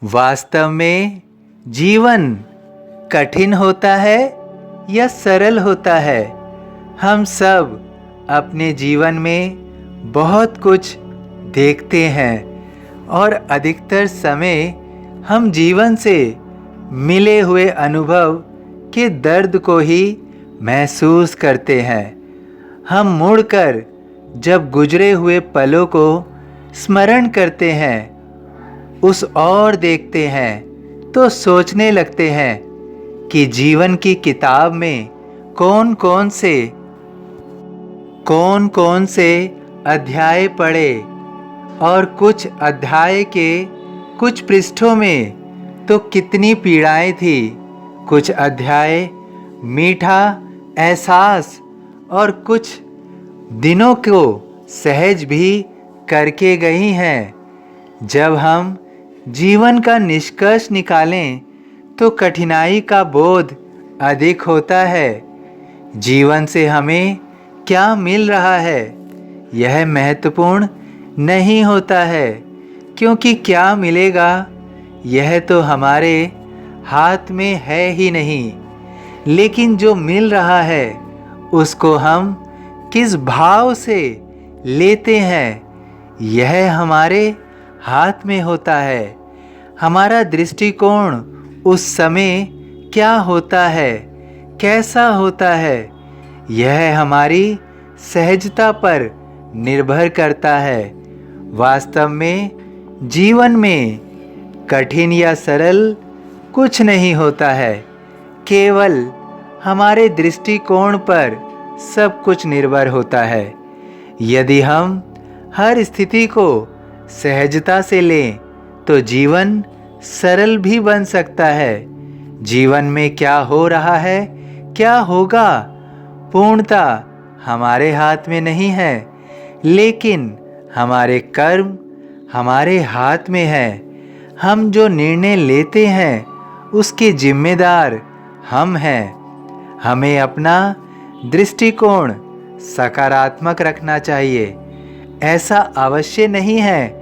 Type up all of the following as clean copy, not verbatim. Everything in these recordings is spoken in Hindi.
वास्तव में जीवन कठिन होता है या सरल होता है? हम सब अपने जीवन में बहुत कुछ देखते हैं और अधिकतर समय हम जीवन से मिले हुए अनुभव के दर्द को ही महसूस करते हैं। हम मुड़कर जब गुजरे हुए पलों को स्मरण करते हैं, उस ओर देखते हैं तो सोचने लगते हैं कि जीवन की किताब में कौन कौन से अध्याय पढ़े और कुछ अध्याय के कुछ पृष्ठों में तो कितनी पीड़ाएं थी। कुछ अध्याय मीठा एहसास और कुछ दिनों को सहज भी करके गई हैं। जब हम जीवन का निष्कर्ष निकालें तो कठिनाई का बोध अधिक होता है। जीवन से हमें क्या मिल रहा है यह महत्वपूर्ण नहीं होता है, क्योंकि क्या मिलेगा यह तो हमारे हाथ में है ही नहीं। लेकिन जो मिल रहा है उसको हम किस भाव से लेते हैं यह हमारे हाथ में होता है। हमारा दृष्टिकोण उस समय क्या होता है, कैसा होता है, यह हमारी सहजता पर निर्भर करता है। वास्तव में जीवन में कठिन या सरल कुछ नहीं होता है, केवल हमारे दृष्टिकोण पर सब कुछ निर्भर होता है। यदि हम हर स्थिति को सहजता से लें तो जीवन सरल भी बन सकता है। जीवन में क्या हो रहा है, क्या होगा, पूर्णता हमारे हाथ में नहीं है, लेकिन हमारे कर्म हमारे हाथ में है। हम जो निर्णय लेते हैं उसके जिम्मेदार हम हैं। हमें अपना दृष्टिकोण सकारात्मक रखना चाहिए। ऐसा अवश्य नहीं है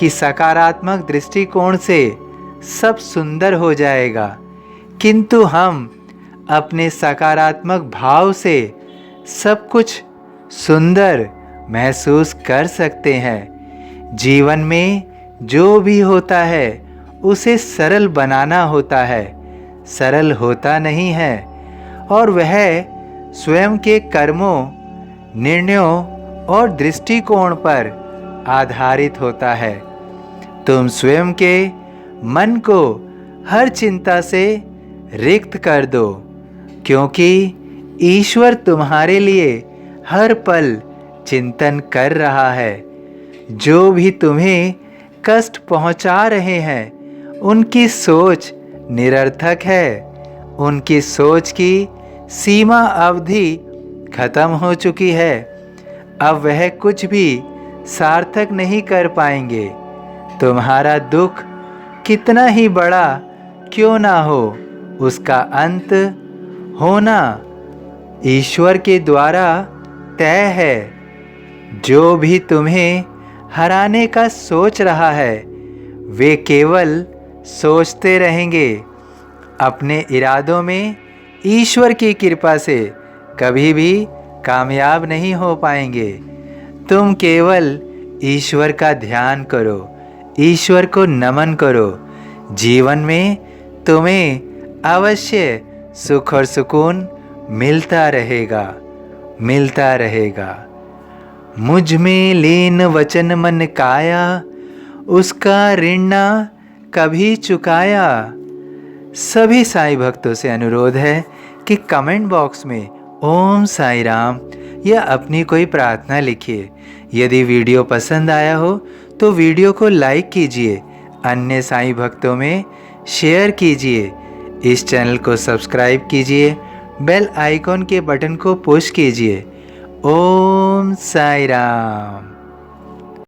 कि सकारात्मक दृष्टिकोण से सब सुंदर हो जाएगा, किंतु हम अपने सकारात्मक भाव से सब कुछ सुंदर महसूस कर सकते हैं। जीवन में जो भी होता है उसे सरल बनाना होता है, सरल होता नहीं है, और वह स्वयं के कर्मों, निर्णयों और दृष्टिकोण पर आधारित होता है। तुम स्वयं के मन को हर चिंता से रिक्त कर दो, क्योंकि ईश्वर तुम्हारे लिए हर पल चिंतन कर रहा है। जो भी तुम्हें कष्ट पहुंचा रहे हैं उनकी सोच निरर्थक है। उनकी सोच की सीमा अवधि खत्म हो चुकी है। अब वह कुछ भी सार्थक नहीं कर पाएंगे। तुम्हारा दुख कितना ही बड़ा क्यों ना हो, उसका अंत होना ईश्वर के द्वारा तय है। जो भी तुम्हें हराने का सोच रहा है वे केवल सोचते रहेंगे। अपने इरादों में ईश्वर की कृपा से कभी भी कामयाब नहीं हो पाएंगे। तुम केवल ईश्वर का ध्यान करो, ईश्वर को नमन करो। जीवन में तुम्हें अवश्य सुख और सुकून मिलता रहेगा। मुझ में लीन वचन मन काया, उसका ऋण ना कभी चुकाया। सभी साईं भक्तों से अनुरोध है कि कमेंट बॉक्स में ओम साई राम या अपनी कोई प्रार्थना लिखिए। यदि वीडियो पसंद आया हो तो वीडियो को लाइक कीजिए, अन्य साईं भक्तों में शेयर कीजिए। इस चैनल को सब्सक्राइब कीजिए, बेल आइकॉन के बटन को पुश कीजिए। ओम साई राम।